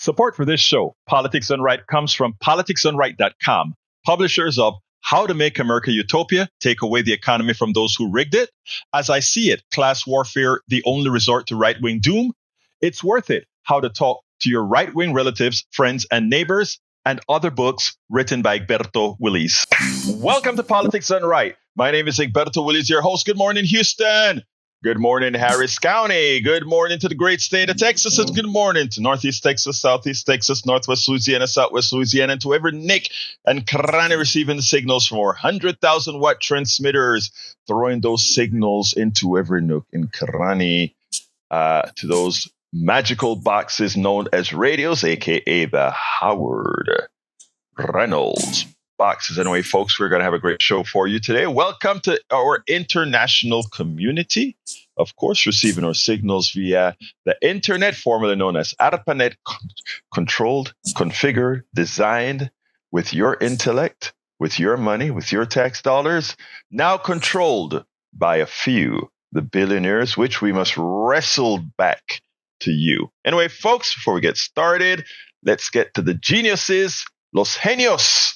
Support for this show, Politics Done Right, comes from politicsdoneright.com, publishers of How to Make America Utopia, Take Away the Economy from Those Who Rigged It, As I See It, Class Warfare, The Only Resort to Right-Wing Doom, It's Worth It, How to Talk to Your Right-Wing Relatives, Friends, and Neighbors, and other books written by Egberto Willies. Welcome to Politics Done Right. My name is Egberto Willies, your host. Good morning, Houston. Good morning, Harris County. Good morning to the great state of Texas. And good morning to Northeast Texas, Southeast Texas, Northwest Louisiana, Southwest Louisiana, and to every Nick and Crane receiving the signals from our 100,000 watt transmitters, throwing those signals into every nook and cranny, to those magical boxes known as radios, aka the Howard Reynolds boxes. Anyway, folks, we're going to have a great show for you today. Welcome to our international community. Of course, receiving our signals via the internet, formerly known as ARPANET, controlled, configured, designed with your intellect, with your money, with your tax dollars, now controlled by a few, the billionaires, which we must wrestle back to you. Anyway, folks, before we get started, let's get to the geniuses, los genios,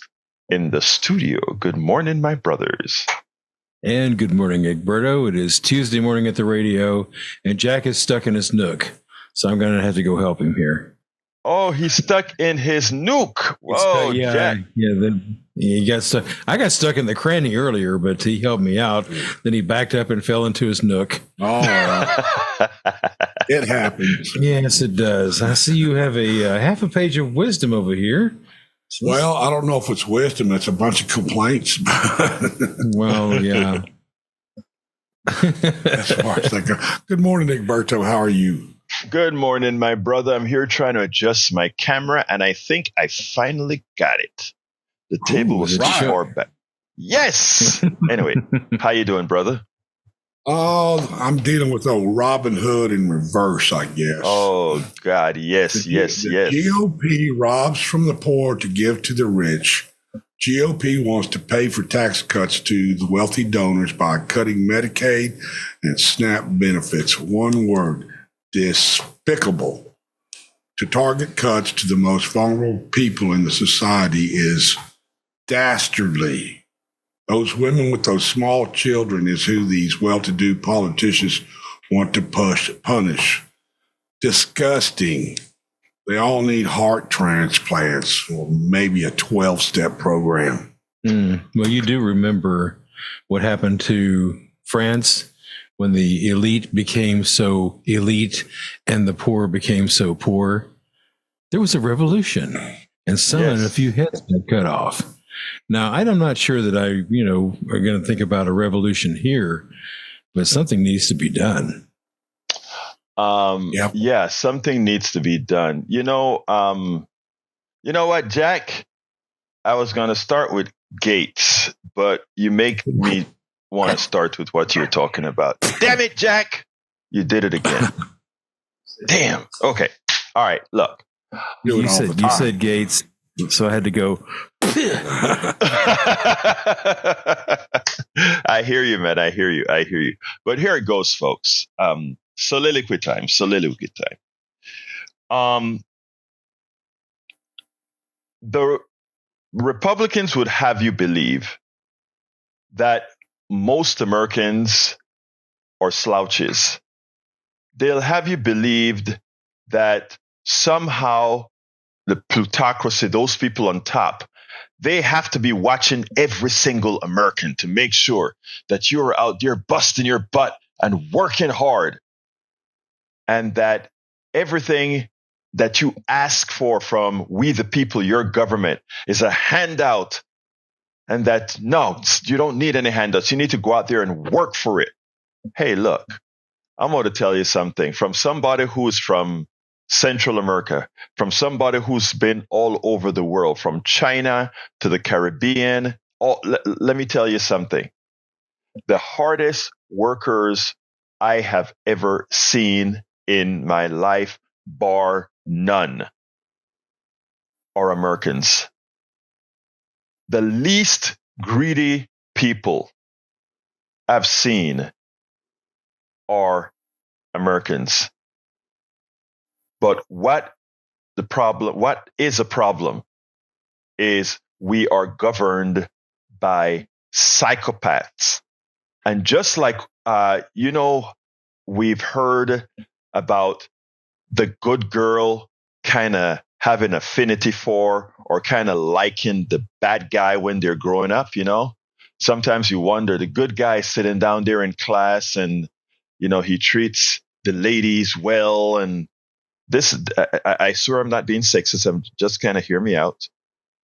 in the studio. Good morning, my brothers. And good morning, Egberto. It is Tuesday morning at the radio, and Jack is stuck in his nook, so I'm going to have to go help him here. Oh, he's stuck in his nook. Whoa, Jack. Then he got stuck. I got stuck in the cranny earlier, but he helped me out. Then he backed up and fell into his nook. Oh, it happens. Yes, it does. I see you have a half a page of wisdom over here. Well, I don't know if it's wisdom. It's a bunch of complaints. Well, yeah. As far as that goes. Good morning, Egberto. How are you? Good morning, my brother. I'm here trying to adjust my camera, and I think I finally got it. The table was too far back. Yes. Anyway, how you doing, brother? Oh, I'm dealing with old Robin Hood in reverse, I guess. Oh, God. Yes. The GOP robs from the poor to give to the rich. GOP wants to pay for tax cuts to the wealthy donors by cutting Medicaid and SNAP benefits. One word, despicable. To target cuts to the most vulnerable people in the society is dastardly. Those women with those small children is who these well-to-do politicians want to punish. Disgusting. They all need heart transplants or maybe a 12-step program. Well, you do remember what happened to France when the elite became so elite and the poor became so poor. There was a revolution, and a few heads got cut off. Now, I'm not sure that I, are going to think about a revolution here, but something needs to be done. Yeah, something needs to be done. You know what, Jack? I was going to start with Gaetz, but you make me want to start with what you're talking about. Damn it, Jack! You did it again. Damn. Okay. All right. Look. You said Gaetz, so I had to go. I hear you, man. I hear you. But here it goes, folks. Soliloquy time. The Republicans would have you believe that most Americans are slouches. They'll have you believed that somehow the plutocracy, those people on top, they have to be watching every single American to make sure that you're out there busting your butt and working hard, and that everything that you ask for from we the people, your government, is a handout, and that, no, you don't need any handouts. You need to go out there and work for it. Hey, look, I'm going to tell you something from somebody who's from Central America, from somebody who's been all over the world, from China to the Caribbean. Let me tell you something. The hardest workers I have ever seen in my life, bar none, are Americans. The least greedy people I've seen are Americans. But what the problem? What is a problem? Is we are governed by psychopaths. And just like, we've heard about the good girl kind of having affinity for or kind of liking the bad guy when they're growing up, Sometimes you wonder, the good guy sitting down there in class and, he treats the ladies well. And this, I swear I'm not being sexist. I'm just kind of hear me out.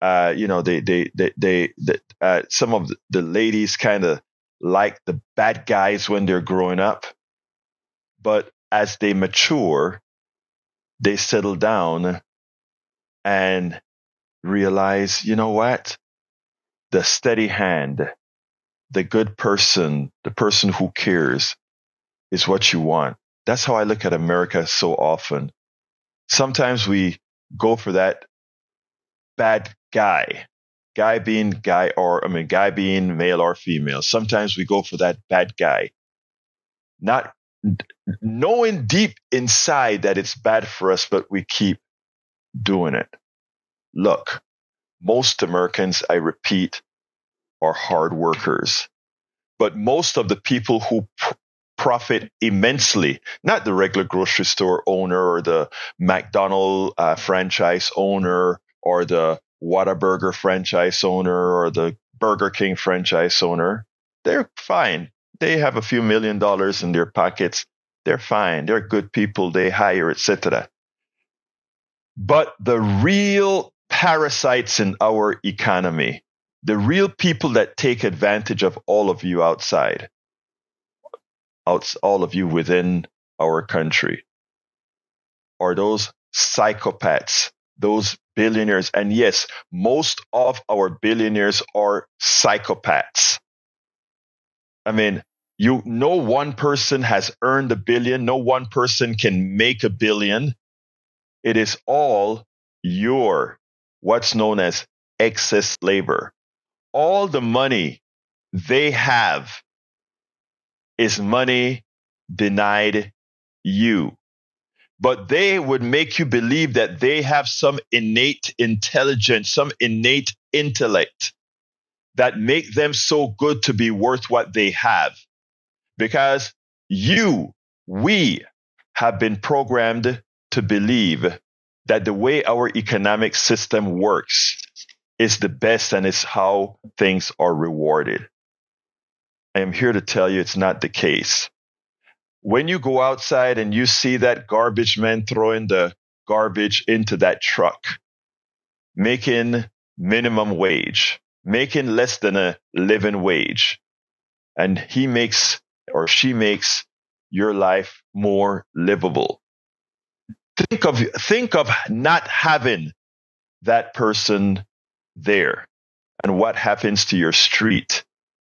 Some of the ladies kind of like the bad guys when they're growing up, but as they mature, they settle down and realize, you know what? The steady hand, the good person, the person who cares is what you want. That's how I look at America so often. Sometimes we go for that bad guy being male or female. Sometimes we go for that bad guy, not knowing deep inside that it's bad for us, but we keep doing it. Look, most Americans, I repeat, are hard workers, but most of the people who profit immensely, not the regular grocery store owner or the McDonald's franchise owner or the Whataburger franchise owner or the Burger King franchise owner, they're fine. They have a few $1 million in their pockets. They're fine. They're good people. They hire, etc. But the real parasites in our economy, the real people that take advantage of all of you outside, all of you within our country, are those psychopaths, those billionaires. And yes, most of our billionaires are psychopaths. I mean, no one person has earned $1 billion. No one person can make $1 billion. It is all what's known as excess labor. All the money they have is money denied you. But they would make you believe that they have some innate intelligence, some innate intellect that make them so good to be worth what they have. Because we have been programmed to believe that the way our economic system works is the best and is how things are rewarded. I am here to tell you it's not the case. When you go outside and you see that garbage man throwing the garbage into that truck, making minimum wage, making less than a living wage, and he makes or she makes your life more livable. Think of not having that person there and what happens to your street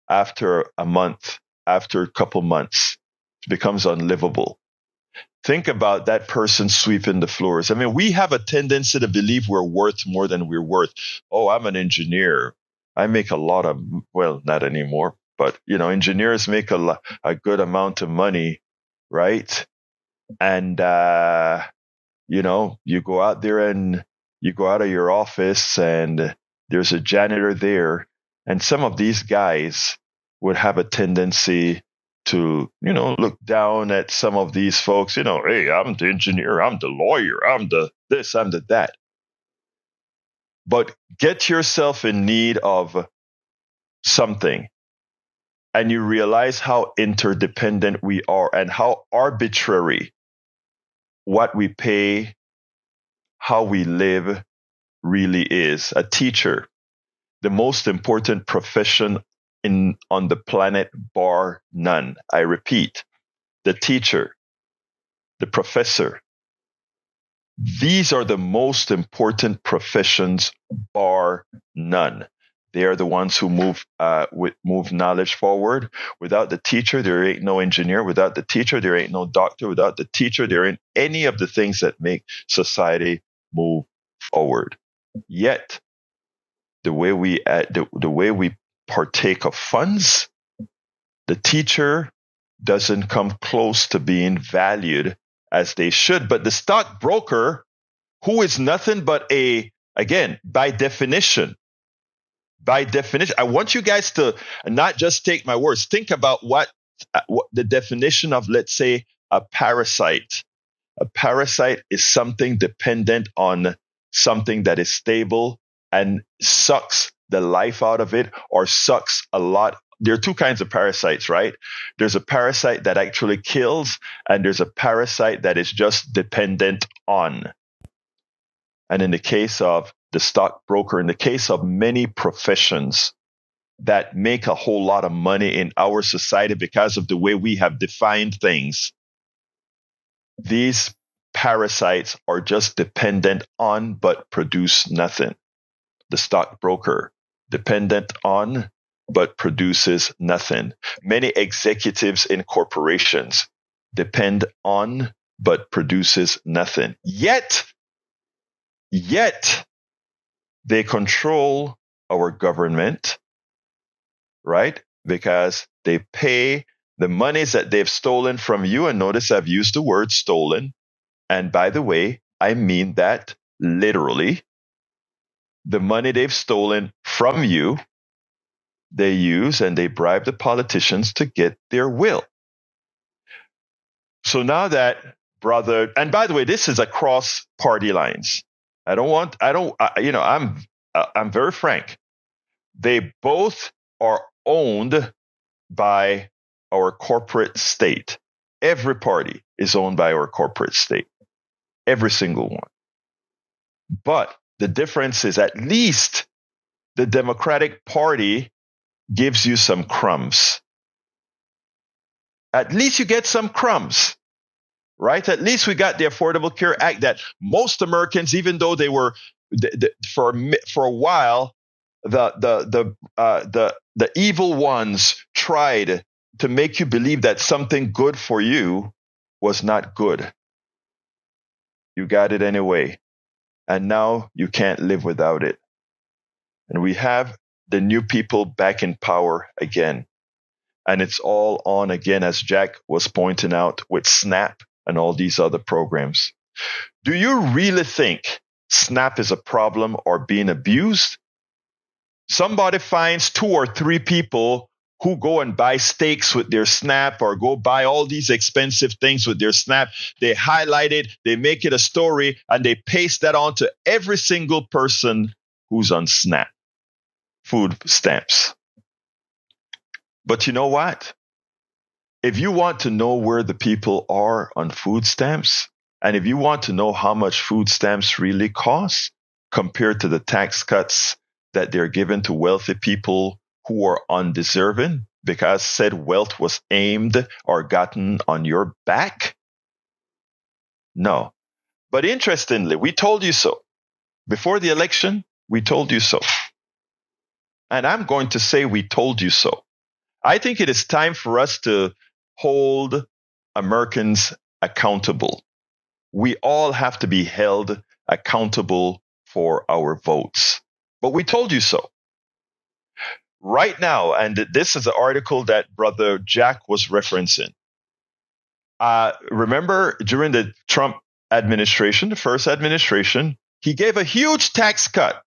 after a month, after a couple months. It becomes unlivable. Think about that person sweeping the floors. I mean, we have a tendency to believe we're worth more than we're worth. Oh, I'm an engineer. I make a lot of, well, not anymore, but, engineers make a good amount of money, right? And, you go out there and you go out of your office and there's a janitor there. And some of these guys would have a tendency to, look down at some of these folks, hey, I'm the engineer, I'm the lawyer, I'm the this, I'm the that. But get yourself in need of something and you realize how interdependent we are and how arbitrary what we pay, how we live really is. A teacher, the most important profession on the planet, bar none. I repeat, the teacher, the professor. These are the most important professions, bar none. They are the ones who move knowledge forward. Without the teacher, there ain't no engineer. Without the teacher, there ain't no doctor. Without the teacher, there ain't any of the things that make society move forward. Yet, the way we partake of funds, the teacher doesn't come close to being valued as they should. But the stockbroker who is nothing but again, by definition, I want you guys to not just take my words. Think about what the definition of, let's say, a parasite. A parasite is something dependent on something that is stable and sucks the life out of it, or sucks a lot. There are two kinds of parasites, right? There's a parasite that actually kills, and there's a parasite that is just dependent on. And in the case of the stockbroker, in the case of many professions that make a whole lot of money in our society because of the way we have defined things, these parasites are just dependent on but produce nothing. The stockbroker, dependent on but produces nothing. Many executives in corporations depend on but produces nothing. Yet they control our government, right? Because they pay the monies that they've stolen from you. And notice I've used the word stolen. And by the way, I mean that literally. The money they've stolen from you, they use and they bribe the politicians to get their will. So now that, brother, and by the way, this is across party lines. I'm very frank. They both are owned by our corporate state. Every party is owned by our corporate state. Every single one. But the difference is at least the Democratic Party gives you some crumbs. At least you get some crumbs, right? At least we got the Affordable Care Act that most Americans, even though they were for a while, the evil ones tried to make you believe that something good for you was not good. You got it anyway. And now you can't live without it. And we have the new people back in power again. And it's all on again, as Jack was pointing out, with SNAP and all these other programs. Do you really think SNAP is a problem or being abused? Somebody finds 2 or 3 people who go and buy steaks with their SNAP, or go buy all these expensive things with their SNAP. They highlight it, they make it a story, and they paste that on to every single person who's on SNAP, food stamps. But you know what? If you want to know where the people are on food stamps, and if you want to know how much food stamps really cost compared to the tax cuts that they're given to wealthy people who are undeserving, because said wealth was aimed or gotten on your back? No. But interestingly, we told you so. Before the election, we told you so. And I'm going to say we told you so. I think it is time for us to hold Americans accountable. We all have to be held accountable for our votes. But we told you so. Right now, and this is an article that Brother Jack was referencing. Remember, during the Trump administration, the first administration, he gave a huge tax cut.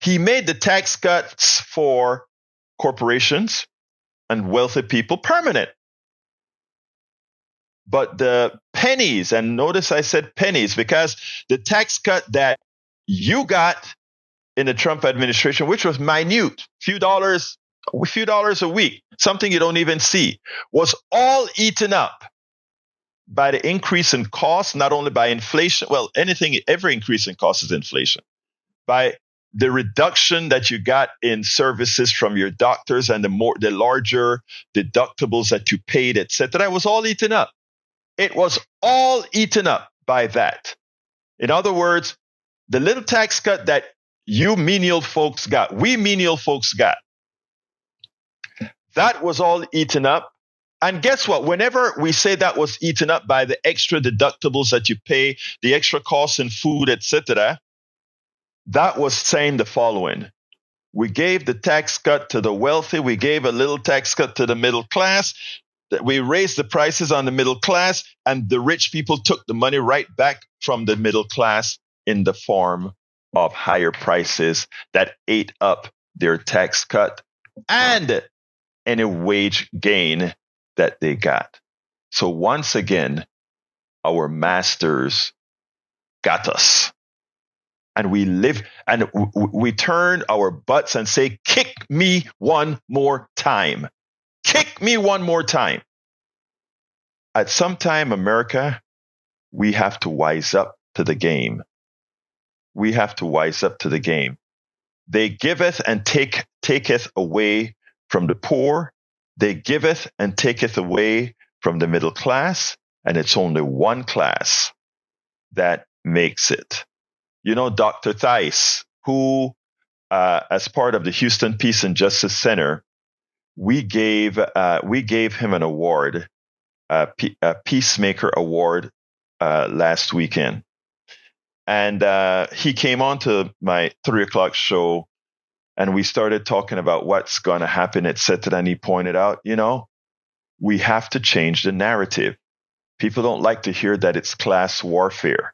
He made the tax cuts for corporations and wealthy people permanent. But the pennies, and notice I said pennies, because the tax cut that you got in the Trump administration, which was minute, few dollars a week, something you don't even see, was all eaten up by the increase in cost, not only by inflation. Well, every increase in cost is inflation. By the reduction that you got in services from your doctors and the larger deductibles that you paid, etc., it was all eaten up. It was all eaten up by that. In other words, the little tax cut that you menial folks got, we menial folks got, that was all eaten up. And guess what? Whenever we say that was eaten up by the extra deductibles that you pay, the extra costs in food, etc., that was saying the following. We gave the tax cut to the wealthy. We gave a little tax cut to the middle class. We raised the prices on the middle class, and the rich people took the money right back from the middle class in the form of higher prices that ate up their tax cut and any wage gain that they got. So once again, our masters got us. And we we turn our butts and say, kick me one more time. Kick me one more time. At some time, America, we have to wise up to the game. We have to wise up to the game. They giveth and taketh away from the poor. They giveth and taketh away from the middle class. And it's only one class that makes it. You know, Dr. Theis, who, as part of the Houston Peace and Justice Center, we gave him an award, a Peacemaker Award, last weekend. And he came on to my 3:00 show, and we started talking about what's going to happen, etc. And he pointed out, we have to change the narrative. People don't like to hear that it's class warfare.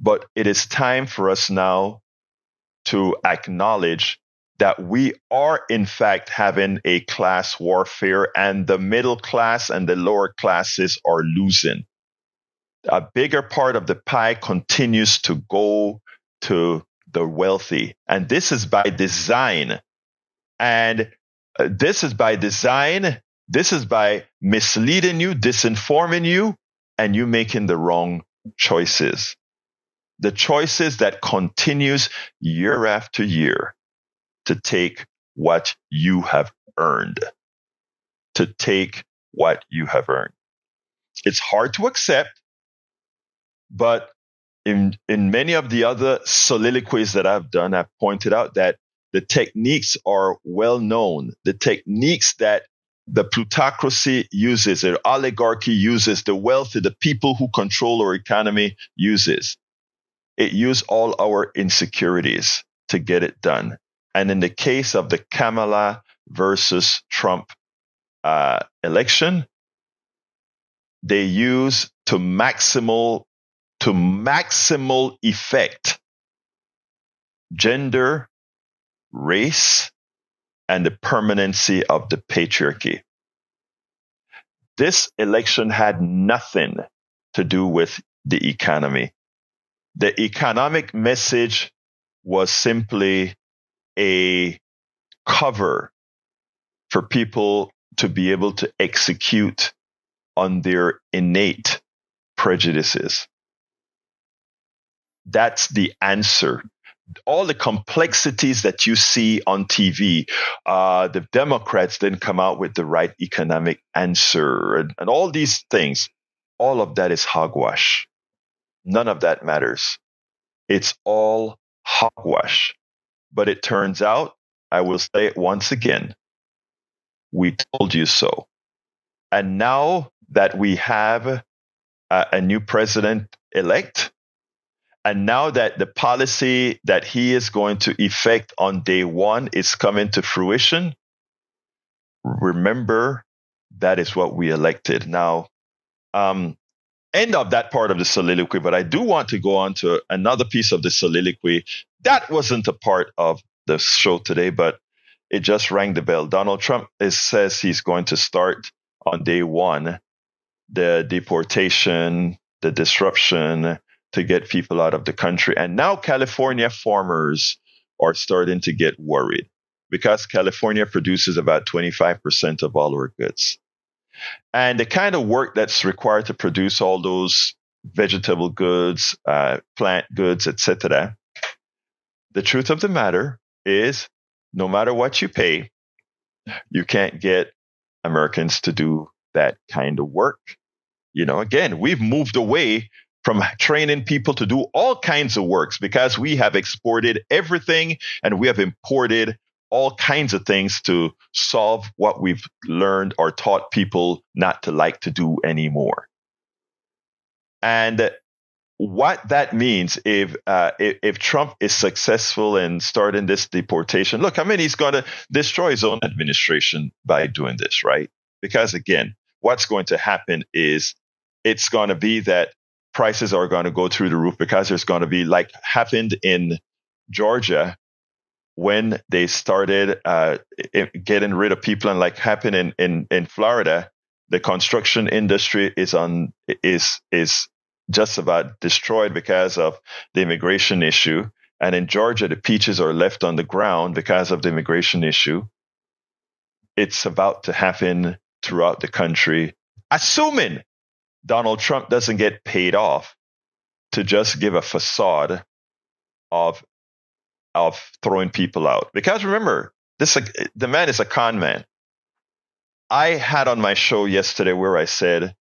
But it is time for us now to acknowledge that we are, in fact, having a class warfare, and the middle class and the lower classes are losing. A bigger part of the pie continues to go to the wealthy. And this is by design. And this is by design. This is by misleading you, disinforming you, and you making the wrong choices. The choices that continues year after year to take what you have earned. To take what you have earned. It's hard to accept, but in many of the other soliloquies that I've done, I've pointed out that the techniques are well known. The techniques that the plutocracy uses, the oligarchy uses, the wealthy, the people who control our economy uses. It used all our insecurities to get it done. And in the case of the Kamala versus Trump election, they use to maximal effect gender, race, and the permanency of the patriarchy. This election had nothing to do with the economy. The economic message was simply a cover for people to be able to execute on their innate prejudices. That's the answer. All the complexities that you see on TV, the Democrats didn't come out with the right economic answer, and all these things, all of that is hogwash. None of that matters. It's all hogwash. But it turns out, I will say it once again, we told you so. And now that we have a new president-elect, and now that the policy that he is going to effect on day one is coming to fruition, remember, that is what we elected. Now, end of that part of the soliloquy, but I do want to go on to another piece of the soliloquy. That wasn't a part of the show today, but it just rang the bell. Donald Trump says he's going to start on day one the deportation, the disruption to get people out of the country. And now California farmers are starting to get worried because California produces about 25% of all our goods. And the kind of work that's required to produce all those vegetable goods, plant goods, etc. The truth of the matter is, no matter what you pay, you can't get Americans to do that kind of work. Again, we've moved away from training people to do all kinds of works because we have exported everything and we have imported all kinds of things to solve what we've learned or taught people not to like to do anymore. And what that means, if Trump is successful in starting this deportation, look, he's going to destroy his own administration by doing this, right? Because again, what's going to happen is it's going to be that prices are going to go through the roof because there's going to be, like happened in Georgia when they started getting rid of people, and like happened in Florida, the construction industry is just about destroyed because of the immigration issue. And in Georgia, the peaches are left on the ground because of the immigration issue. It's about to happen throughout the country, assuming Donald Trump doesn't get paid off to just give a facade of throwing people out. Because remember, the man is a con man. I had on my show yesterday where I said,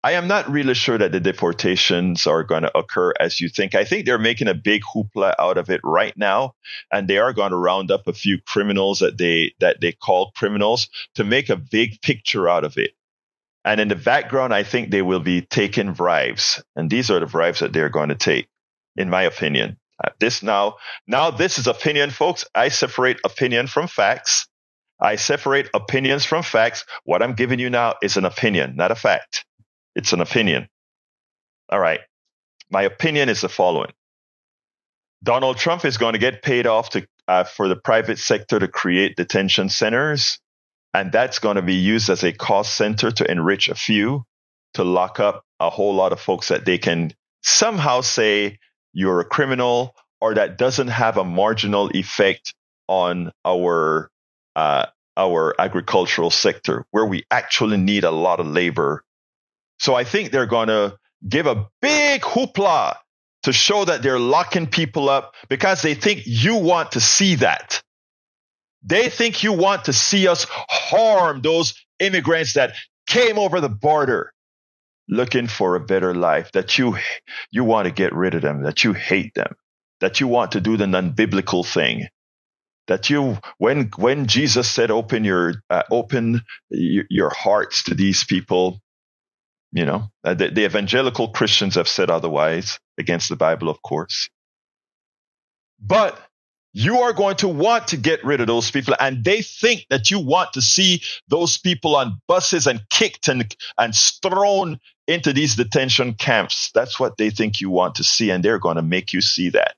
I am not really sure that the deportations are going to occur as you think. I think they're making a big hoopla out of it right now, and they are going to round up a few criminals that they call criminals to make a big picture out of it. And in the background, I think they will be taking bribes, and these are the bribes that they're going to take, in my opinion. This is opinion, folks. I separate opinion from facts. I separate opinions from facts. What I'm giving you now is an opinion, not a fact. It's an opinion. All right. My opinion is the following. Donald Trump is going to get paid off for the private sector to create detention centers. And that's going to be used as a cost center to enrich a few, to lock up a whole lot of folks that they can somehow say you're a criminal, or that doesn't have a marginal effect on our agricultural sector, where we actually need a lot of labor. So I think they're going to give a big hoopla to show that they're locking people up because they think you want to see that. They think you want to see us harm those immigrants that came over the border looking for a better life, that you want to get rid of them, that you hate them, that you want to do the non-biblical thing. That when Jesus said, open your hearts to these people, the evangelical Christians have said otherwise, against the Bible, of course. But you are going to want to get rid of those people, and they think that you want to see those people on buses and kicked and thrown into these detention camps. That's what they think you want to see, and they're going to make you see that.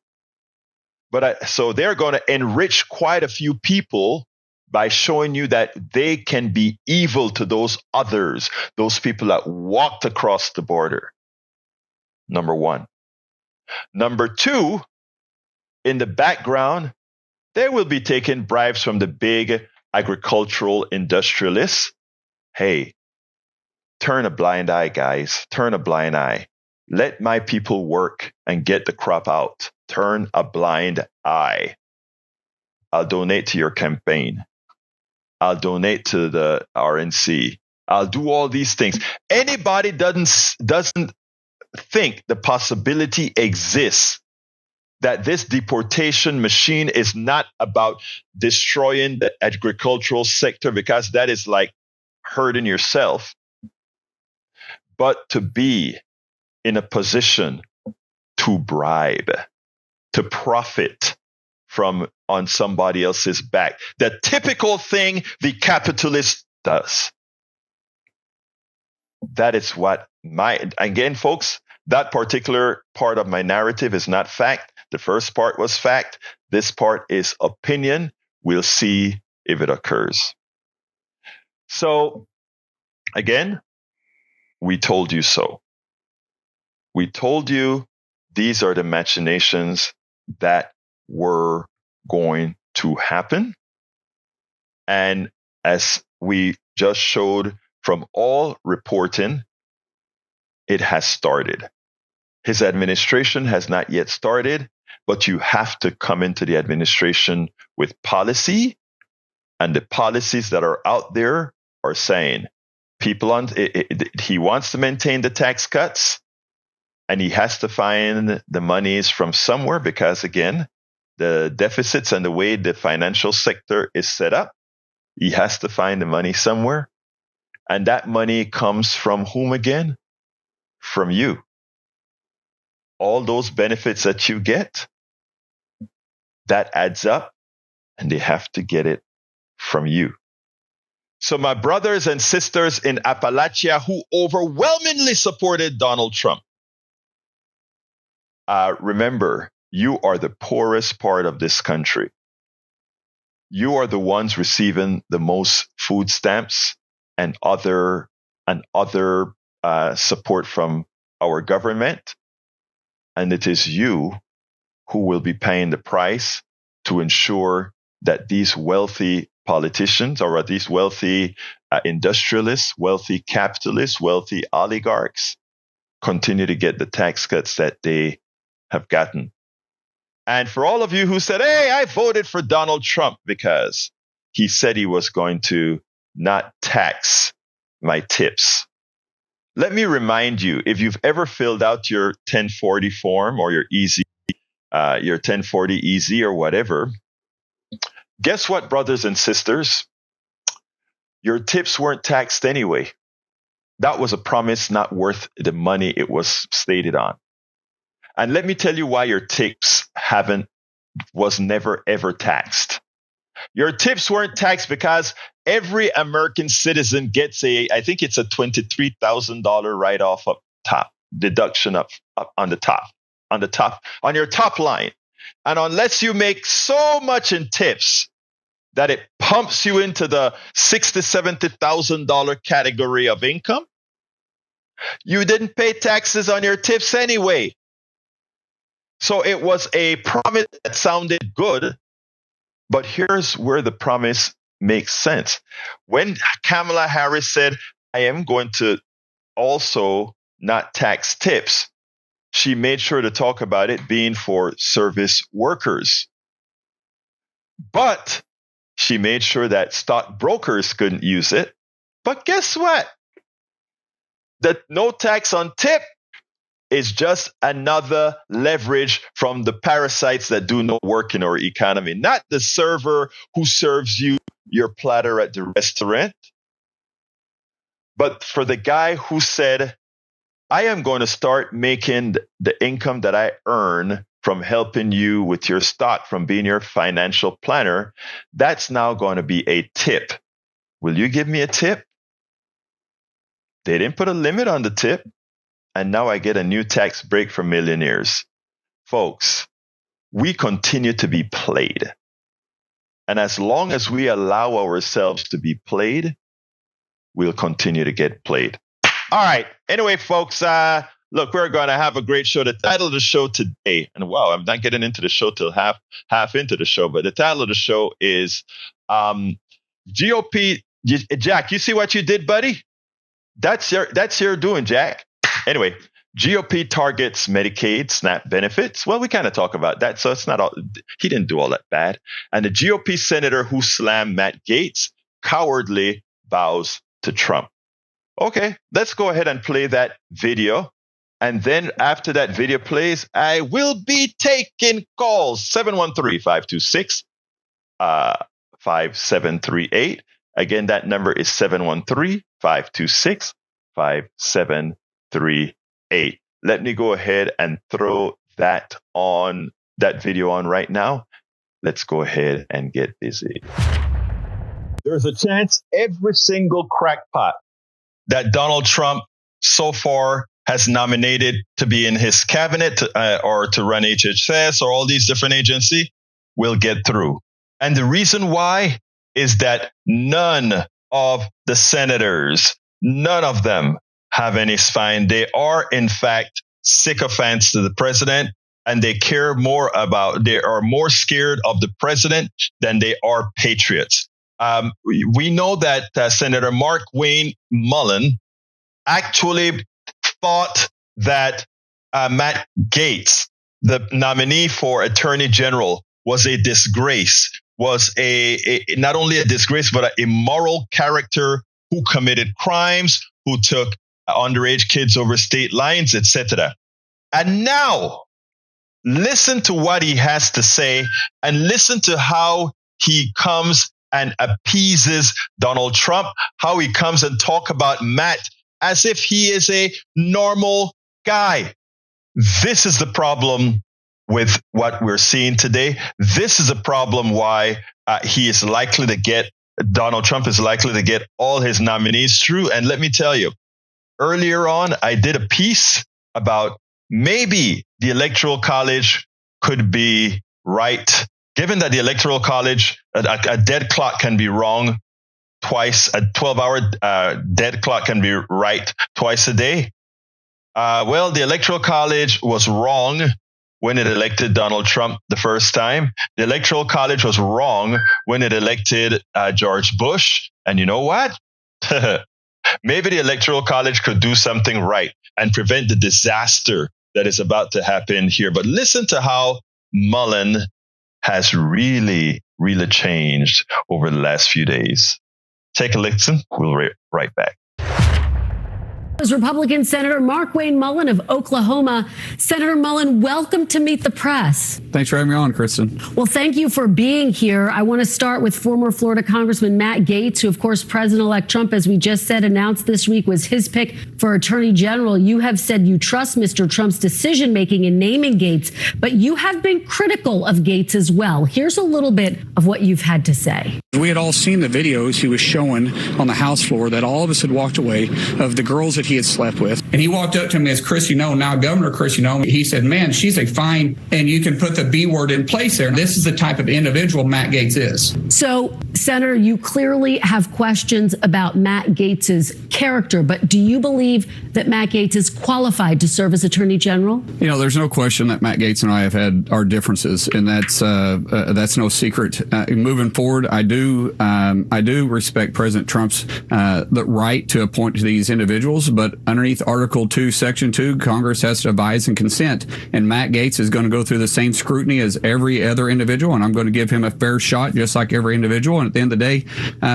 So they're going to enrich quite a few people by showing you that they can be evil to those others, those people that walked across the border. Number one. Number two, in the background, they will be taking bribes from the big agricultural industrialists. Hey, turn a blind eye, guys. Turn a blind eye. Let my people work and get the crop out. Turn a blind eye. I'll donate to your campaign. I'll donate to the RNC. I'll do all these things. Anybody doesn't think the possibility exists that this deportation machine is not about destroying the agricultural sector, because that is like hurting yourself, but to be in a position to bribe, to profit on somebody else's back. The typical thing the capitalist does. That is what again, folks, that particular part of my narrative is not fact. The first part was fact. This part is opinion. We'll see if it occurs. So, again, we told you so. We told you these are the machinations that were going to happen. And as we just showed from all reporting, it has started. His administration has not yet started, but you have to come into the administration with policy, and the policies that are out there are saying he wants to maintain the tax cuts, and he has to find the monies from somewhere, because again, the deficits and the way the financial sector is set up, he has to find the money somewhere. And that money comes from whom again? From you. All those benefits that you get, that adds up, and they have to get it from you. So my brothers and sisters in Appalachia who overwhelmingly supported Donald Trump, remember, you are the poorest part of this country. You are the ones receiving the most food stamps and other support from our government. And it is you who will be paying the price to ensure that these wealthy politicians, or these wealthy industrialists, wealthy capitalists, wealthy oligarchs, continue to get the tax cuts that they have gotten. And for all of you who said, hey, I voted for Donald Trump because he said he was going to not tax my tips. Let me remind you, if you've ever filled out your 1040 form or your 1040 easy or whatever, guess what, brothers and sisters? Your tips weren't taxed anyway. That was a promise not worth the money it was stated on. And let me tell you why your tips was never ever taxed. Your tips weren't taxed because every American citizen gets I think it's a $23,000 write-off up top, deduction up on your top line. And unless you make so much in tips that it pumps you into the $60,000 to $70,000 category of income, you didn't pay taxes on your tips anyway. So it was a promise that sounded good, but here's where the promise makes sense. When Kamala Harris said, I am going to also not tax tips, she made sure to talk about it being for service workers. But she made sure that stockbrokers couldn't use it. But guess what? The no tax on tip is just another leverage from the parasites that do no work in our economy. Not the server who serves you your platter at the restaurant, but for the guy who said, I am going to start making the income that I earn from helping you with your stock, from being your financial planner. That's now going to be a tip. Will you give me a tip? They didn't put a limit on the tip. And now I get a new tax break for millionaires. Folks, we continue to be played. And as long as we allow ourselves to be played, we'll continue to get played. All right. Anyway, folks, look, we're going to have a great show. The title of the show today, and wow, I'm not getting into the show till half into the show, but the title of the show is GOP. Jack, you see what you did, buddy? That's your doing, Jack. Anyway, GOP targets Medicaid, SNAP benefits. Well, we kind of talk about that, so it's not all. He didn't do all that bad. And the GOP senator who slammed Matt Gaetz cowardly bows to Trump. Okay, let's go ahead and play that video. And then after that video plays, I will be taking calls. 713-526-5738. Again, that number is 713-526-5738. Let me go ahead and throw that video on right now. Let's go ahead and get busy. There's a chance every single crackpot that Donald Trump so far has nominated to be in his cabinet or to run HHS or all these different agencies will get through. And the reason why is that none of the senators, none of them have any spine. They are, in fact, sycophants to the president, and they are more scared of the president than they are patriots. We know that Senator Markwayne Mullin actually thought that Matt Gaetz, the nominee for Attorney General, was a disgrace, was not only a disgrace, but an immoral character who committed crimes, who took underage kids over state lines, etc. And now, listen to what he has to say and listen to how he comes and appeases Donald Trump, how he comes and talk about Matt as if he is a normal guy. This is the problem with what we're seeing today. This is a problem why Donald Trump is likely to get all his nominees through. And let me tell you, earlier on, I did a piece about maybe the Electoral College could be right, given that the Electoral College, a dead clock can be wrong twice, a 12-hour dead clock can be right twice a day. Well, the Electoral College was wrong when it elected Donald Trump the first time. The Electoral College was wrong when it elected George Bush. And you know what? Maybe the Electoral College could do something right and prevent the disaster that is about to happen here. But listen to how Mullin has really changed over the last few days. Take a listen. We'll be right back. Republican Senator Markwayne Mullin of Oklahoma. Senator Mullin, welcome to Meet the Press. Thanks for having me on, Kristen. Well, thank you for being here. I want to start with former Florida Congressman Matt Gaetz, who, of course, President-elect Trump, as we just said, announced this week was his pick for Attorney General. You have said you trust Mr. Trump's decision-making in naming Gaetz, but you have been critical of Gaetz as well. Here's a little bit of what you've had to say. We had all seen the videos he was showing on the House floor that all of us had walked away of the girls that he had slept with. And he walked up to me as Chris, now Governor Chris, he said, man, she's a fine, and you can put the B word in place there. This is the type of individual Matt Gaetz is. So, Senator, you clearly have questions about Matt Gaetz's character, but do you believe that Matt Gaetz is qualified to serve as Attorney General? There's no question that Matt Gaetz and I have had our differences, and that's no secret. Moving forward, I do respect President Trump's the right to appoint these individuals, but underneath Article 2, Section 2, Congress has to advise and consent, and Matt Gaetz is going to go through the same scrutiny as every other individual, and I'm going to give him a fair shot just like every individual, and at the end of the day,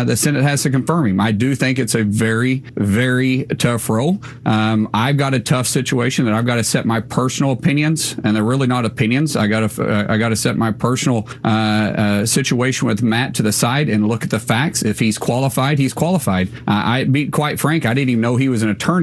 the Senate has to confirm him. I do think it's a very, very tough role. I've got a tough situation that I've got to set my personal opinions, and they're really not opinions. I got to set my personal situation with Matt to the side and look at the facts. If he's qualified, he's qualified. Be quite frank, I didn't even know he was an attorney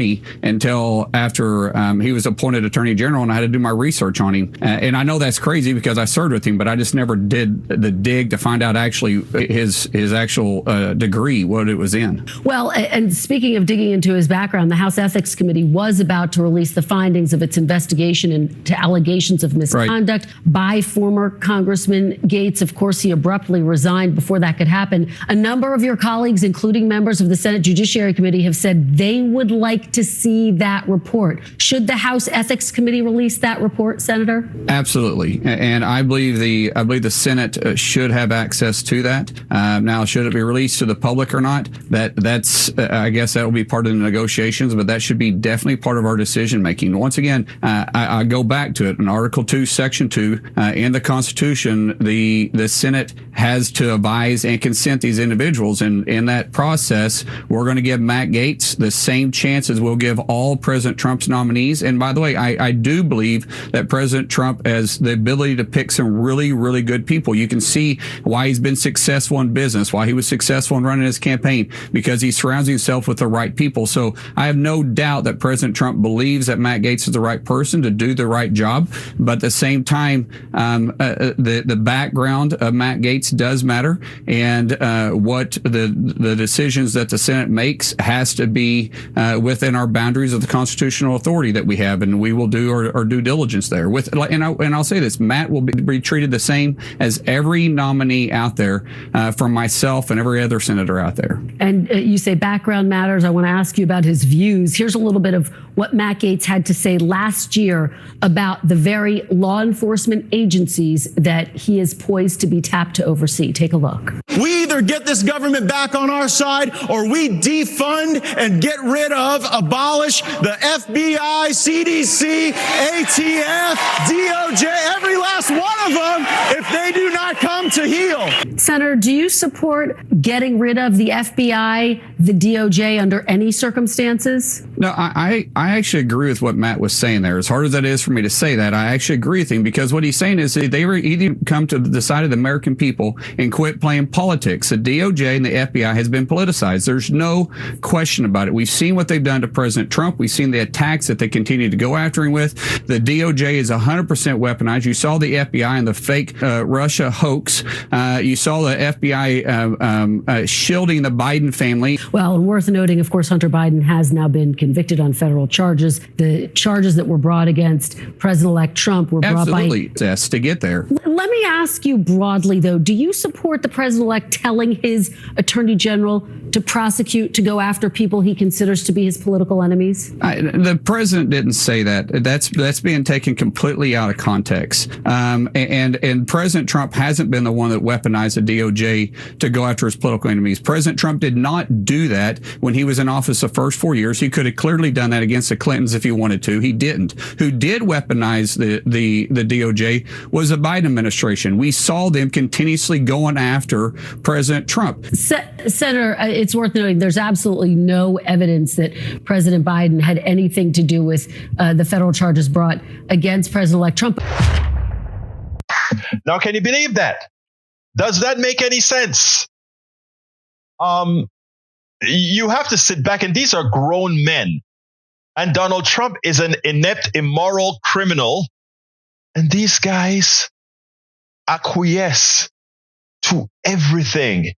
until after he was appointed Attorney General, and I had to do my research on him. And I know that's crazy because I served with him, but I just never did the dig to find out actually his actual degree, what it was in. Well, and speaking of digging into his background, the House Ethics Committee was about to release the findings of its investigation into allegations of misconduct by former Congressman Gaetz. Of course, he abruptly resigned before that could happen. A number of your colleagues, including members of the Senate Judiciary Committee, have said they would like to see that report. Should the House Ethics Committee release that report, Senator? Absolutely, and I believe the Senate should have access to that. Now, should it be released to the public or not? That's I guess that will be part of the negotiations, but that should be definitely part of our decision making. Once again, I go back to it in Article 2, Section 2 in the Constitution. The Senate has to advise and consent these individuals, and in that process, we're going to give Matt Gaetz the same chances we'll give all President Trump's nominees. And by the way, I do believe that President Trump has the ability to pick some really, really good people. You can see why he's been successful in business, why he was successful in running his campaign, because he surrounds himself with the right people. So I have no doubt that President Trump believes that Matt Gaetz is the right person to do the right job. But at the same time, the background of Matt Gaetz does matter, and what the decisions that the Senate makes has to be within our boundaries of the constitutional authority that we have, and we will do our due diligence there. And I'll say this: Matt will be treated the same as every nominee out there, from myself and every other senator out there. And you say background matters. I want to ask you about his views. Here's a little bit of what Matt Gaetz had to say last year about the very law enforcement agencies that he is poised to be tapped to oversee. Take a look. We either get this government back on our side, or we defund and get rid of, abolish the FBI, CDC, ATF, DOJ, every last one of them, if they do not come to heel. Senator, do you support getting rid of the FBI, the DOJ under any circumstances? No, I actually agree with what Matt was saying there. As hard as that is for me to say that, I actually agree with him, because what he's saying is they were either come to the side of the American people and quit playing politics. The DOJ and the FBI has been politicized. There's no question about it. We've seen what they've done to President Trump. We've seen the attacks that they continue to go after him with. The DOJ is 100% weaponized. You saw the FBI and the fake Russia hoax. You saw the FBI shielding the Biden family. Well, and worth noting, of course, Hunter Biden has now been convicted convicted on federal charges. The charges that were brought against President-elect Trump were brought by... Absolutely, yes, to get there. Let me ask you broadly, though, do you support the president-elect telling his attorney general to prosecute, to go after people he considers to be his political enemies? The president didn't say that. That's being taken completely out of context. And President Trump hasn't been the one that weaponized the DOJ to go after his political enemies. President Trump did not do that when he was in office the first 4 years. He could have clearly done that against the Clintons if he wanted to. He didn't. Who did weaponize the DOJ was the Biden administration. We saw them continuously going after President Trump. Senator, it's worth noting there's absolutely no evidence that President Biden had anything to do with the federal charges brought against President-elect Trump. Now, can you believe that? Does that make any sense? You have to sit back, and these are grown men. And Donald Trump is an inept, immoral criminal. And these guys acquiesce to everything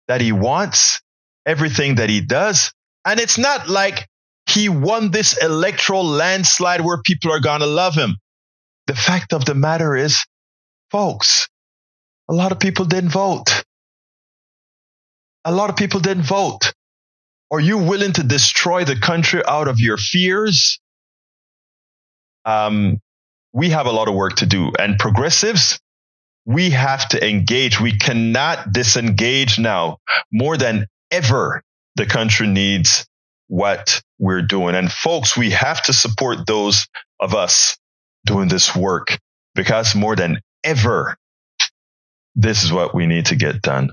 that he wants, everything that he does. And it's not like he won this electoral landslide where people are going to love him. The fact of the matter is, folks, a lot of people didn't vote. A lot of people didn't vote. Are you willing to destroy the country out of your fears? We have a lot of work to do. And progressives, we have to engage. We cannot disengage now. More than ever, the country needs what we're doing. And folks, we have to support those of us doing this work, because more than ever, this is what we need to get done.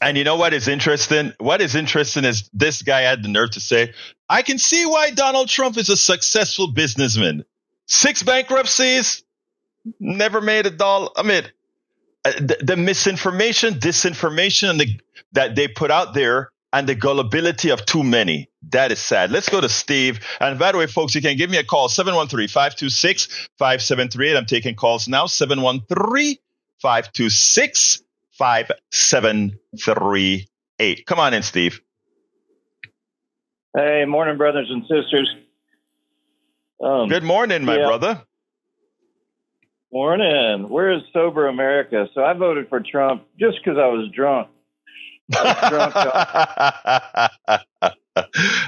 And you know what is interesting? What is interesting is this guy had the nerve to say, I can see why Donald Trump is a successful businessman. 6 bankruptcies, never made a dollar. I mean, the misinformation, disinformation that they put out there, and the gullibility of too many. That is sad. Let's go to Steve. And by the way, folks, you can give me a call, 713-526-5738. I'm taking calls now, 713-526-5738. Come on in, Steve. Hey, morning, brothers and sisters. Good morning, my brother. Morning. Where is sober America? So I voted for Trump just because I was drunk.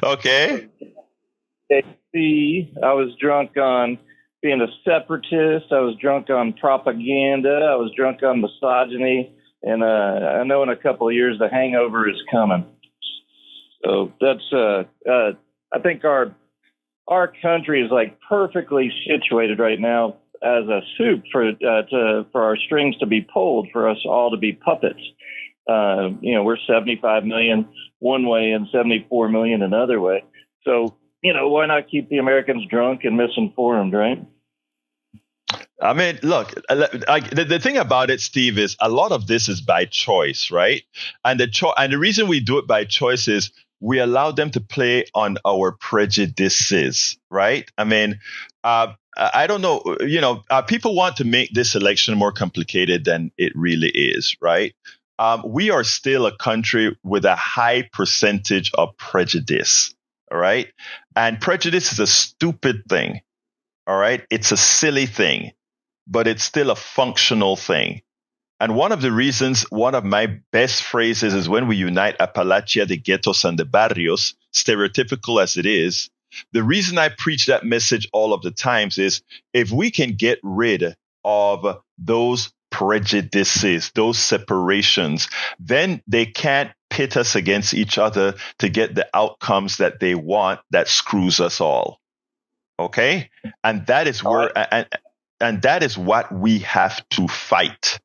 Okay. I was drunk on being a separatist. I was drunk on propaganda. I was drunk on misogyny. And I know in a couple of years the hangover is coming. So that's I think our country is like perfectly situated right now as a soup for our strings to be pulled, for us all to be puppets. We're 75 million one way and 74 million another way. So, why not keep the Americans drunk and misinformed, right? I mean, look, the thing about it, Steve, is a lot of this is by choice, right? And the reason we do it by choice is we allow them to play on our prejudices, right? I mean, I don't know, people want to make this election more complicated than it really is, right? We are still a country with a high percentage of prejudice, all right? And prejudice is a stupid thing, all right? It's a silly thing, but it's still a functional thing. And one of my best phrases is when we unite Appalachia, the ghettos, and the barrios, stereotypical as it is. The reason I preach that message all of the times is if we can get rid of those prejudices, those separations, then they can't pit us against each other to get the outcomes that they want that screws us all. Okay? And that is where, and that is what we have to fight.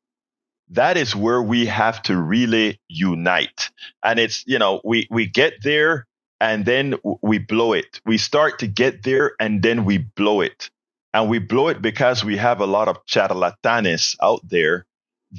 That is where we have to really unite. And it's, we get there and then we blow it. We start to get there and then we blow it. And we blow it because we have a lot of charlatanes out there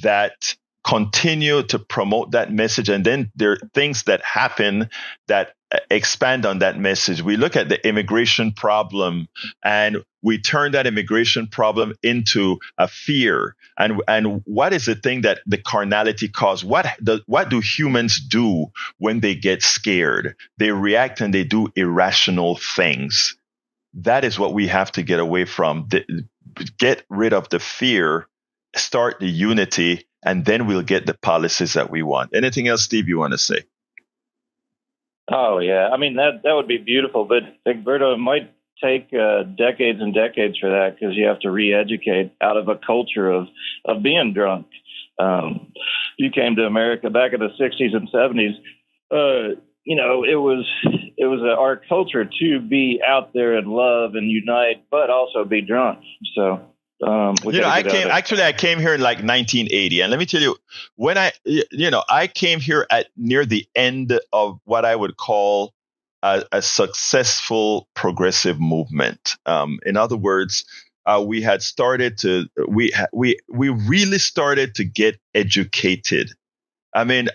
that continue to promote that message. And then there are things that happen that expand on that message. We look at the immigration problem and we turn that immigration problem into a fear. And what is the thing that the carnality caused? What do humans do when they get scared? They react and they do irrational things. That is what we have to get away from. Get rid of the fear, start the unity, and then we'll get the policies that we want. Anything else, Steve, you want to say? Oh, yeah. I mean, that would be beautiful. But, Egberto, it might take decades and decades for that, because you have to re-educate out of a culture of being drunk. You came to America back in the 60s and 70s. It was our culture to be out there and love and unite, but also be drunk. So, I came here in like 1980, and let me tell you, when I came here at near the end of what I would call a successful progressive movement. In other words, we had started to we really started to get educated. I mean,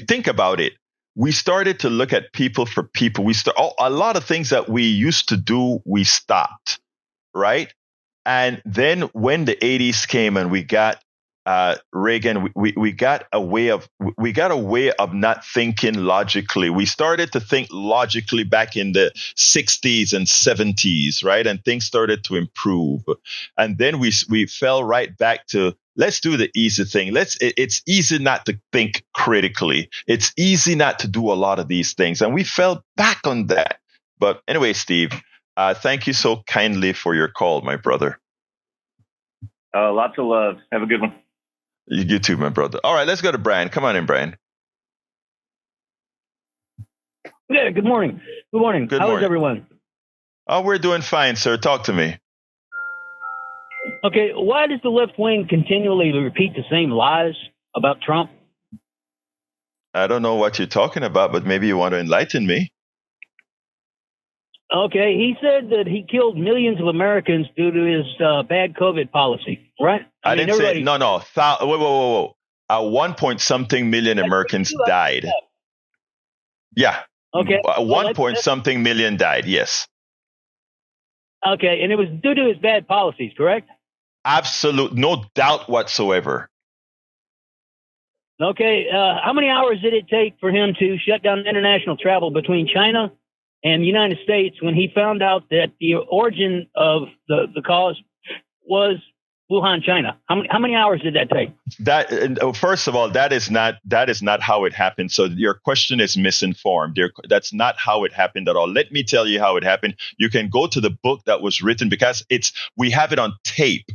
think about it. We started to look at people for people. A lot of things that we used to do, we stopped, right? And then when the 80s came and we got Reagan, we got a way of not thinking logically. We started to think logically back in the 60s and 70s, right? And things started to improve. And then we fell right back to, let's do the easy thing. It's easy not to think critically. It's easy not to do a lot of these things. And we fell back on that. But anyway, Steve, thank you so kindly for your call, my brother. Lots of love. Have a good one. You too, my brother. All right, let's go to Brian. Come on in, Brian. Yeah, good morning. Good morning. How is everyone? Oh, we're doing fine, sir. Talk to me. Okay, why does the left wing continually repeat the same lies about Trump? I don't know what you're talking about, but maybe you want to enlighten me. Okay, he said that he killed millions of Americans due to his bad COVID policy, right? I didn't say, no. Whoa. 1-point-something million Americans died. Yeah. Okay. 1-point-something million died, yes. Okay, and it was due to his bad policies, correct? Absolute, no doubt whatsoever. Okay, how many hours did it take for him to shut down international travel between China and the United States when he found out that the origin of the cause was Wuhan, China? How many hours did that take? First of all, that is not how it happened. So your question is misinformed. That's not how it happened at all. Let me tell you how it happened. You can go to the book that was written, because we have it on tape.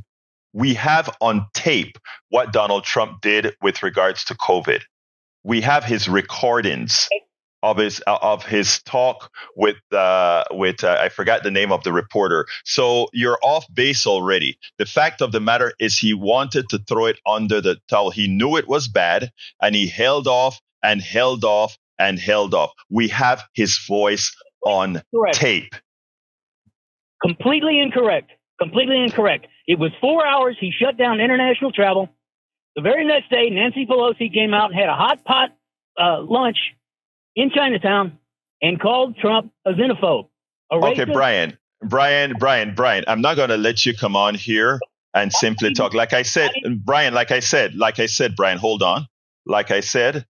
We have on tape what Donald Trump did with regards to COVID. We have his recordings of his talk with I forgot the name of the reporter. So you're off base already. The fact of the matter is, he wanted to throw it under the towel. He knew it was bad, and he held off and held off and held off. We have his voice on tape. Completely incorrect. Completely incorrect. It was 4 hours. He shut down international travel. The very next day, Nancy Pelosi came out and had a hot pot lunch in Chinatown and called Trump a xenophobe. Okay, Brian, I'm not going to let you come on here and simply talk. Like I said, Brian, hold on. Like I said,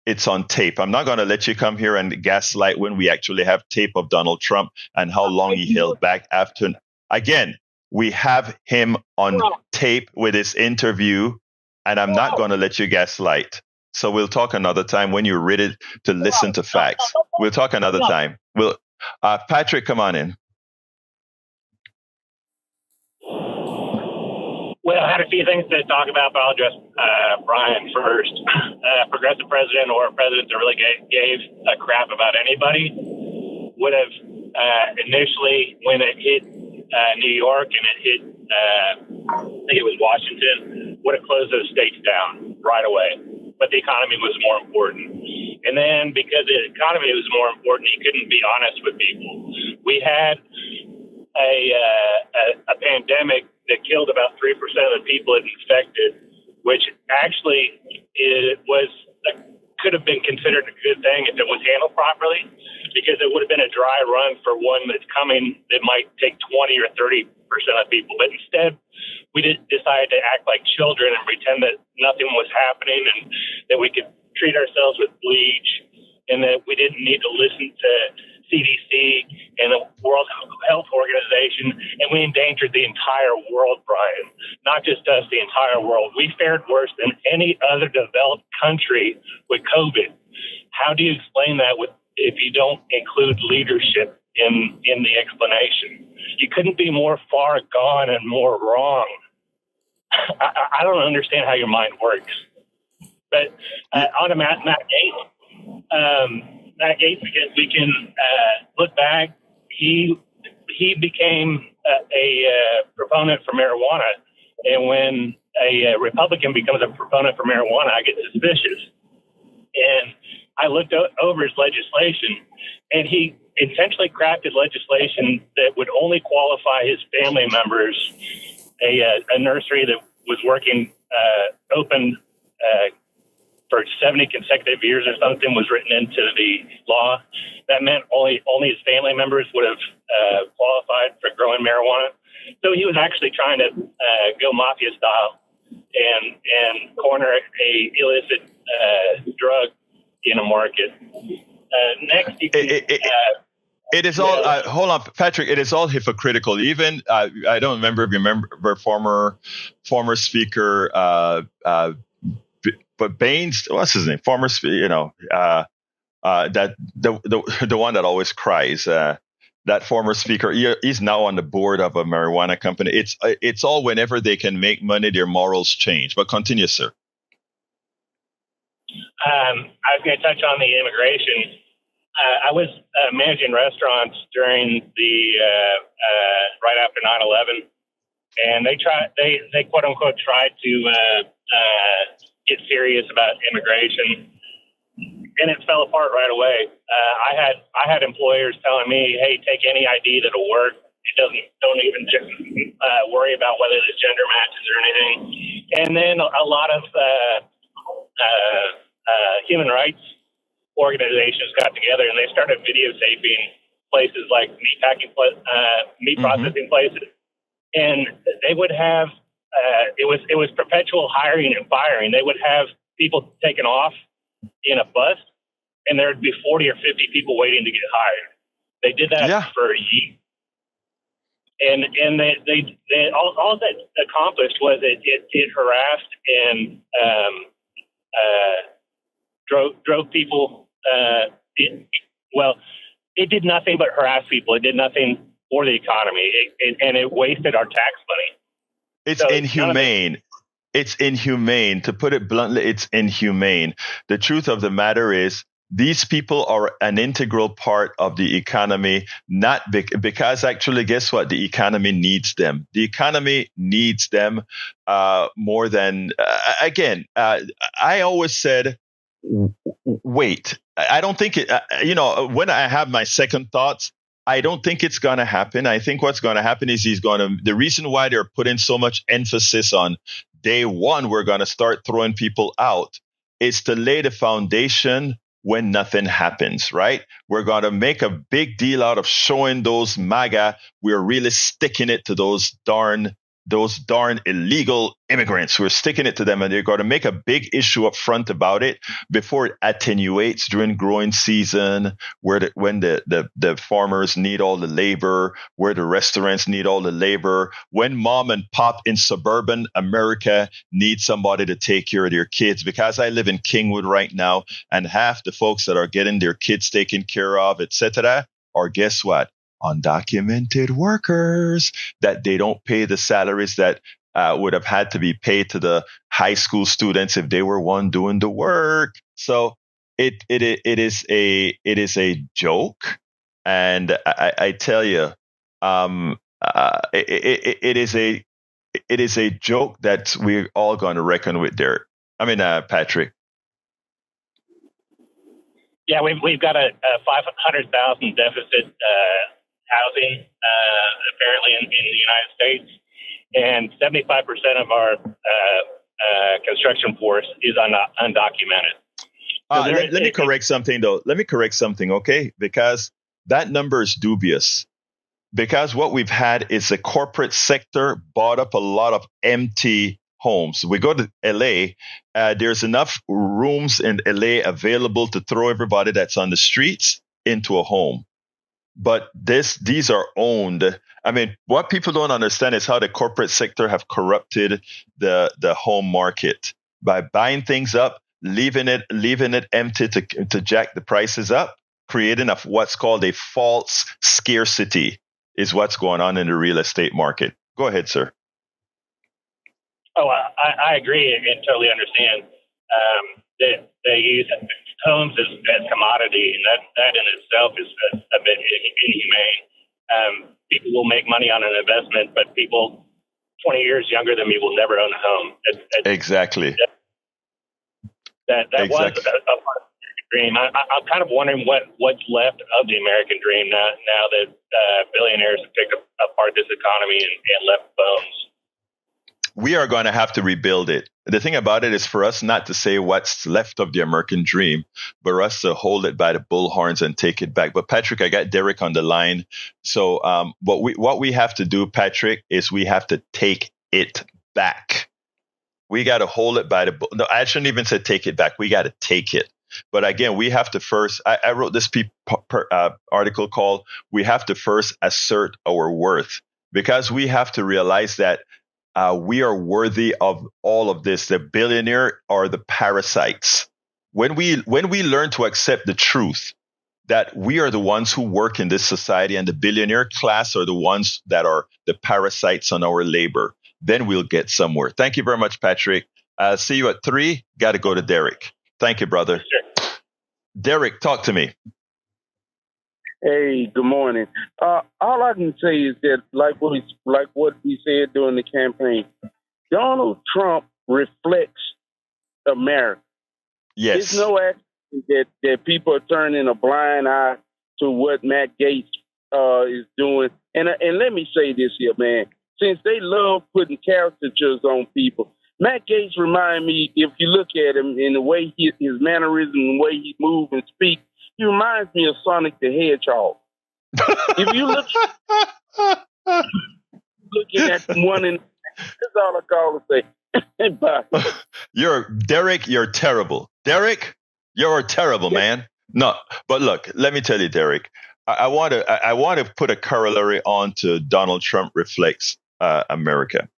it's on tape. I'm not going to let you come here and gaslight when we actually have tape of Donald Trump and how long he held back after. Again, we have him on tape with his interview, and I'm not going to let you gaslight. So we'll talk another time when you're ready to listen to facts. We'll talk another time. Patrick, come on in. Well, I had a few things to talk about, but I'll address Brian first. Progressive president or a president that really gave a crap about anybody would have initially, when it hit New York and it hit, I think it was Washington, would have closed those states down right away. But the economy was more important. And then because the economy was more important, he couldn't be honest with people. We had a pandemic that killed about 3% of the people it infected, which actually was could have been considered a good thing if it was handled properly, because it would have been a dry run for one that's coming that might take 20 or 30% of people. But instead, we decided to act like children and pretend that nothing was happening and that we could treat ourselves with bleach and that we didn't need to listen to CDC and the World Health Organization, and we endangered the entire world, Brian. Not just us, the entire world. We fared worse than any other developed country with COVID. How do you explain that if you don't include leadership in the explanation? You couldn't be more far gone and more wrong. I don't understand how your mind works. But on to Matt Gaetz. Matt Gaetz, because we can look back, he became a proponent for marijuana. And when a Republican becomes a proponent for marijuana, I get suspicious. And I looked over his legislation, and he intentionally crafted legislation that would only qualify his family members. A nursery that was working open for 70 consecutive years or something was written into the law. That meant only his family members would have qualified for growing marijuana. So he was actually trying to go mafia style and corner a illicit drug in a market. Next, it is all. Hold on, Patrick. It is all hypocritical. Even I don't remember. Remember former speaker, but Baines. What's his name? Former, that the one that always cries. That former speaker. He's now on the board of a marijuana company. It's all whenever they can make money, their morals change. But continue, sir. I was going to touch on the immigration. I was managing restaurants during the right after 9/11, and they quote unquote tried to get serious about immigration, and it fell apart right away. I had employers telling me, "Hey, take any ID that'll work. Don't even worry about whether the gender matches or anything." And then a lot of human rights organizations got together and they started videotaping places like meat processing places, and they would have it was perpetual hiring and firing. They would have people taken off in a bus, and there would be 40 or 50 people waiting to get hired. They did that for a year, and they all that accomplished was it harassed and drove people. It did nothing but harass people. It did nothing for the economy, and it wasted our tax money. It's inhumane. It's inhumane. To put it bluntly, it's inhumane. The truth of the matter is, these people are an integral part of the economy, not because actually, guess what? The economy needs them. The economy needs them more than, I always said, wait. I don't think it, when I have my second thoughts, I don't think it's going to happen. I think what's going to happen is the reason why they're putting so much emphasis on day one, we're going to start throwing people out, is to lay the foundation when nothing happens, right? We're going to make a big deal out of showing those MAGA we're really sticking it to those darn illegal immigrants. We're sticking it to them, and they're going to make a big issue up front about it before it attenuates during growing season, when the farmers need all the labor, where the restaurants need all the labor, when mom and pop in suburban America need somebody to take care of their kids. Because I live in Kingwood right now, and half the folks that are getting their kids taken care of, etc., are, guess what? Undocumented workers, that they don't pay the salaries that would have had to be paid to the high school students if they were one doing the work. So it is a joke, and I tell you, it is a joke that we're all going to reckon with there. I mean, Patrick. Yeah, we've got a 500,000 deficit. Housing, apparently in the United States, and 75% of our construction force is undocumented. Let me correct something, though. Let me correct something, okay? Because that number is dubious. Because what we've had is the corporate sector bought up a lot of empty homes. We go to LA, there's enough rooms in LA available to throw everybody that's on the streets into a home. But these are owned. I mean, what people don't understand is how the corporate sector have corrupted the home market by buying things up, leaving it empty to jack the prices up, creating what's called a false scarcity is what's going on in the real estate market. Go ahead, sir. Oh, I agree and totally understand that they use homes as commodity, and that in itself is a bit inhumane. People will make money on an investment, but people 20 years younger than me will never own a home. Exactly. That exactly. Was a part of the dream. I'm kind of wondering what's left of the American dream now that billionaires have picked apart this economy and left bones. We are going to have to rebuild it. The thing about it is for us not to say what's left of the American dream, but for us to hold it by the bullhorns and take it back. But Patrick, I got Derek on the line. So what we have to do, Patrick, is we have to take it back. We got to hold it by the. No, I shouldn't even say take it back. We got to take it. But again, we have to first. I wrote this article called "We have to first assert our worth," because we have to realize that. We are worthy of all of this. The billionaire are the parasites. When we learn to accept the truth that we are the ones who work in this society and the billionaire class are the ones that are the parasites on our labor, then we'll get somewhere. Thank you very much, Patrick. See you at 3. Got to go to Derek. Thank you, brother. Sure. Derek, talk to me. Hey, good morning. All I can say is that, like what we said during the campaign, Donald Trump reflects America. Yes. There's no accident that people are turning a blind eye to what Matt Gaetz is doing. And let me say this here, man. Since they love putting caricatures on people, Matt Gaetz reminds me, if you look at him in the way his mannerism, the way he moves and speaks, he reminds me of Sonic the Hedgehog. If you look looking at one, and that's all I call to say. Bye. Derek, you're terrible. Derek, you're terrible, man. No, but look, let me tell you, Derek. I want to put a corollary on to Donald Trump reflects America.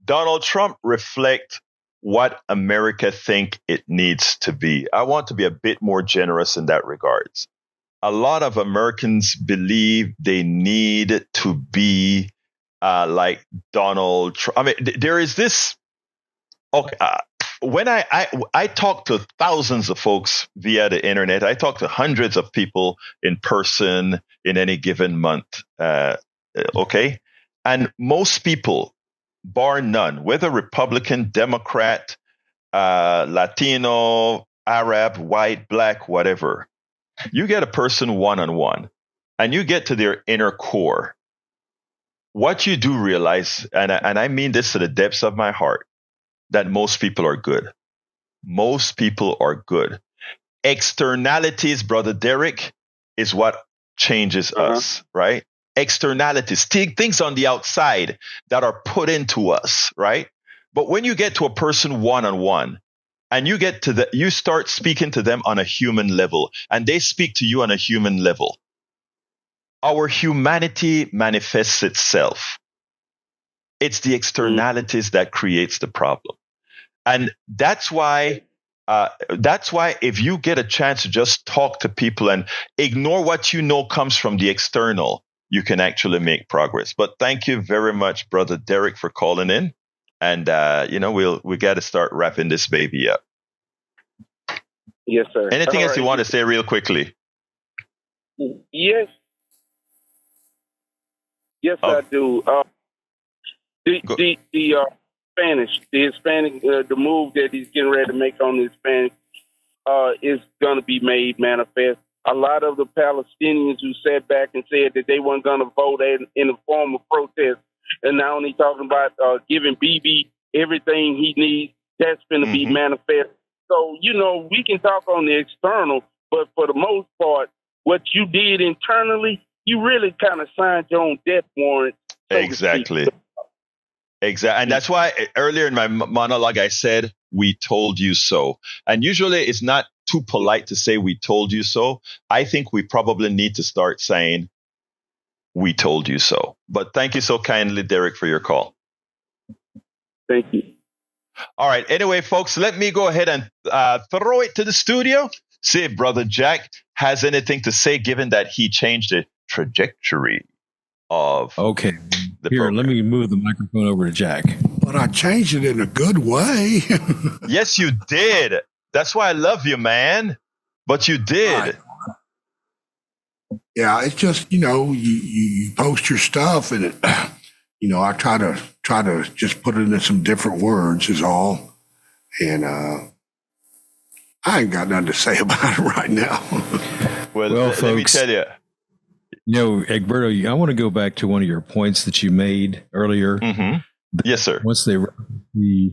Donald Trump reflects what America think it needs to be. I want to be a bit more generous in that regards. A lot of Americans believe they need to be like Donald Trump. I mean, there is this. Okay, when I talk to thousands of folks via the internet, I talk to hundreds of people in person in any given month. Okay, and most people, bar none, whether Republican, Democrat, Latino, Arab, white, black, whatever, you get a person one-on-one and you get to their inner core. What you do realize, and I mean this to the depths of my heart, that most people are good. Most people are good. Externalities, Brother Derek, is what changes us, right? Externalities, things on the outside that are put into us, right? But when you get to a person one-on-one and you start speaking to them on a human level and they speak to you on a human level, our humanity manifests itself. It's the externalities that creates the problem. And that's why if you get a chance to just talk to people and ignore what you know comes from the external, you can actually make progress. But thank you very much, Brother Derek, for calling in. And, we got to start wrapping this baby up. Yes, sir. Anything else you want to say real quickly? Yes. Yes, I do. The Hispanic, the move that he's getting ready to make on the Hispanic is going to be made manifest. A lot of the Palestinians who sat back and said that they weren't going to vote in the form of protest, and now he's talking about giving Bibi everything he needs, that's going to be manifest. So, we can talk on the external, but for the most part, what you did internally, you really kind of signed your own death warrant. Exactly. And that's why earlier in my monologue, I said, we told you so. And usually it's not too polite to say we told you so. I think we probably need to start saying we told you so. But thank you so kindly, Derek, for your call. Thank you. All right. Anyway, folks, let me go ahead and throw it to the studio. See if Brother Jack has anything to say, given that he changed the trajectory of Okay. Here, program. let me move the microphone over to Jack. But I changed it in a good way. Yes, you did. That's why I love you, man. But you did. Right. Yeah, it's just, you post your stuff and it, I try to just put it in some different words is all. And I ain't got nothing to say about it right now. Well, folks, let me tell you. Egberto, I want to go back to one of your points that you made earlier. Mm-hmm. Yes, sir. Once they the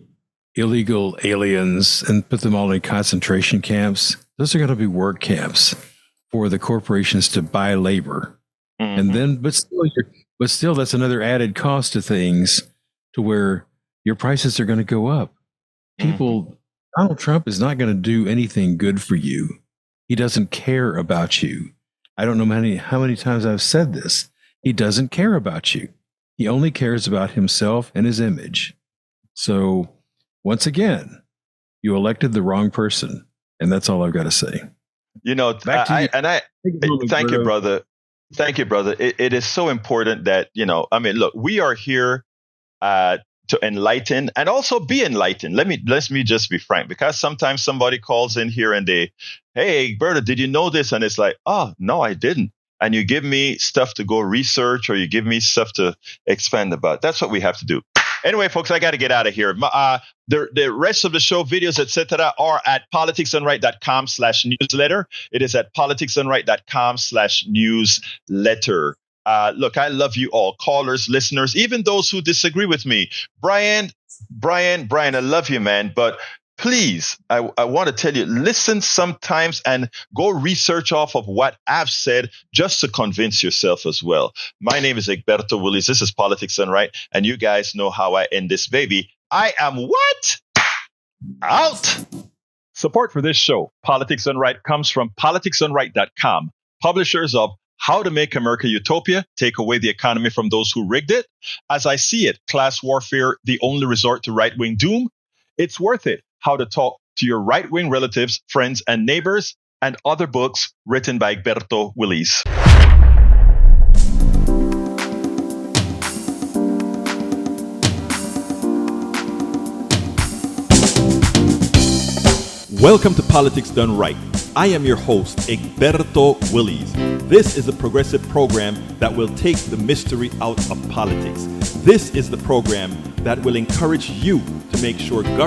illegal aliens and put them all in concentration camps, those are going to be work camps for the corporations to buy labor. Mm-hmm. And then, but still, that's another added cost to things to where your prices are going to go up. People, Donald Trump is not going to do anything good for you. He doesn't care about you. I don't know how many times I've said this. He doesn't care about you. He only cares about himself and his image. So, once again, you elected the wrong person, and that's all I've got to say. Thank you, brother. Thank you, brother. It is so important that, look, we are here to enlighten and also be enlightened. Let me just be frank, because sometimes somebody calls in here and hey, Egberto, did you know this? And it's like, oh, no, I didn't. And you give me stuff to go research, or you give me stuff to expand about. That's what we have to do. Anyway, folks, I got to get out of here. The rest of the show, videos, etc., are at politicsdoneright.com/newsletter. It is at politicsdoneright.com/newsletter. Look, I love you all, callers, listeners, even those who disagree with me. Brian, I love you, man. But please, I want to tell you, listen sometimes and go research off of what I've said just to convince yourself as well. My name is Egberto Willies. This is Politics Done Right. And you guys know how I end this baby. I am what? Out. Support for this show, Politics Done Right, comes from politicsdoneright.com, publishers of How to Make America Utopia, Take Away the Economy from Those Who Rigged It. As I See It, Class Warfare, The Only Resort to Right-Wing Doom. It's Worth It, How to Talk to Your Right-Wing Relatives, Friends, and Neighbors, and other books written by Egberto Willies. Welcome to Politics Done Right. I am your host, Egberto Willies. This is a progressive program that will take the mystery out of politics. This is the program that will encourage you to make sure government